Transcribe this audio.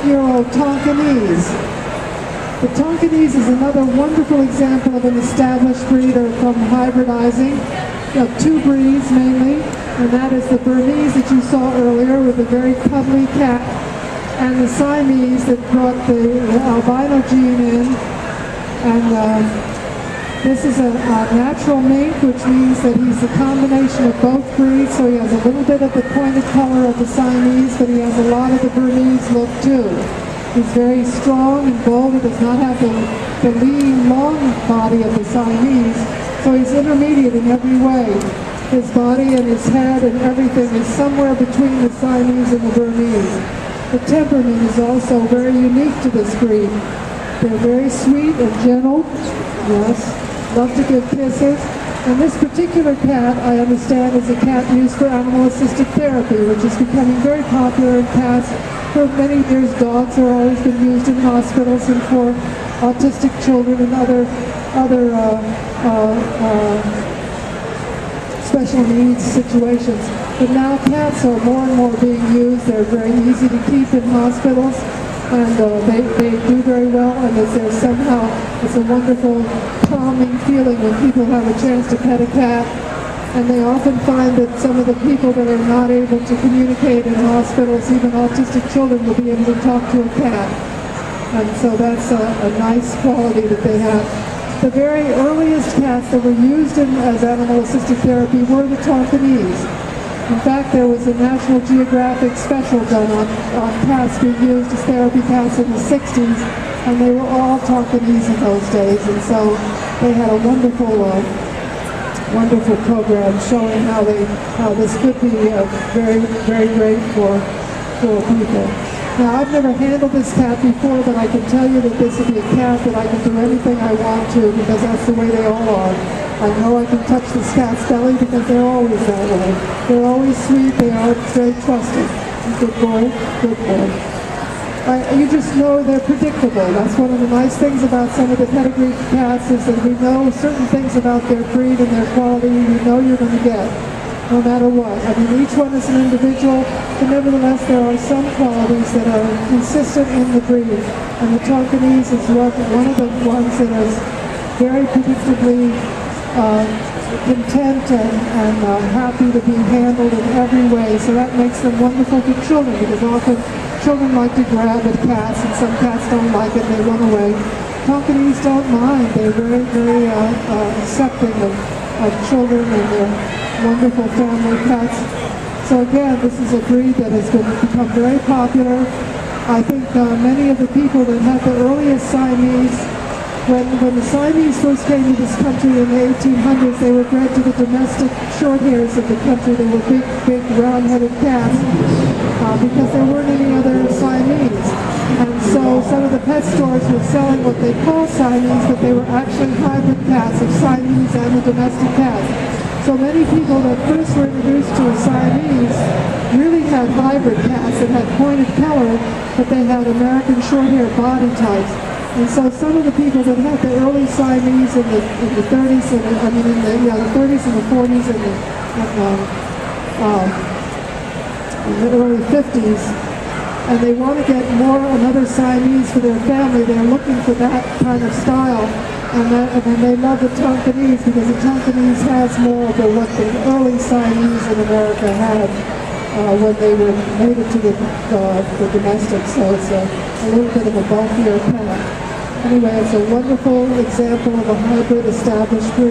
8-year-old Tonkinese. The Tonkinese is another wonderful example of an established breed from hybridizing of two breeds mainly, and that is the Burmese that you saw earlier with a very cuddly cat, and the Siamese that brought the albino gene in. And this is a natural mink, which means that he's a combination of both breeds, so he has a little bit of the pointed color of the Siamese, but he has a lot of the Burmese look too. He's very strong and bold. He does not have the lean, long body of the Siamese, so he's intermediate in every way. His body and his head and everything is somewhere between the Siamese and the Burmese. The temperament is also very unique to this breed. They're very sweet and gentle, yes, love to give kisses. And this particular cat, I understand, is a cat used for animal-assisted therapy, which is becoming very popular in cats. For many years, dogs have always been used in hospitals and for autistic children and other special needs situations. But now cats are more and more being used. They're very easy to keep in hospitals, and they do very well, and it's a wonderful calming feeling when people have a chance to pet a cat. And they often find that some of the people that are not able to communicate in hospitals, even autistic children, will be able to talk to a cat. And so that's a nice quality that they have. The very earliest cats that were used as animal-assisted therapy were the Tonkinese. In fact, there was a National Geographic special done on cats being used as therapy cats in the 60s, and they were all Tonkinese in those days. And so they had a wonderful program showing how this could be very, very great for people. Now, I've never handled this cat before, but I can tell you that this would be a cat that I can do anything I want to, because that's the way they all are. I know I can touch this cat's belly because they're always that way. They're always sweet. They are very trusting. Good boy, good boy. You just know they're predictable. That's one of the nice things about some of the pedigree cats, is that we know certain things about their breed and their quality we know you're going to get, no matter what. I mean, each one is an individual, but nevertheless there are some qualities that are consistent in the breed. And the Tonkinese is one of the ones that is very predictably content and happy to be handled in every way. So that makes them wonderful for children, because often children like to grab at cats, and some cats don't like it, they run away. Tonkinese don't mind. They're very, very accepting of children, and they're wonderful family pets. So again, this is a breed that has become very popular. I think many of the people that had the earliest Siamese, when the Siamese first came to this country in the 1800s, they were bred to the domestic short hairs of the country. They were big, big, round-headed cats, because there weren't any other Siamese. And so some of the pet stores were selling what they call Siamese, but they were actually hybrid cats of Siamese and the domestic cat. So many people that first were introduced to a Siamese really had hybrid cats that had pointed color, but they had American short-haired body types. And so some of the people that had the early Siamese in the 30s, and the 30s and the 40s and in the early 50s, and they want to get another Siamese for their family. They're looking for that kind of style, and they love the Tonkinese, because the Tonkinese has more of what the early Siamese in America had when they were made it to the domestic. So it's a little bit of a bulkier pet. Anyway, it's a wonderful example of a hybrid established breed.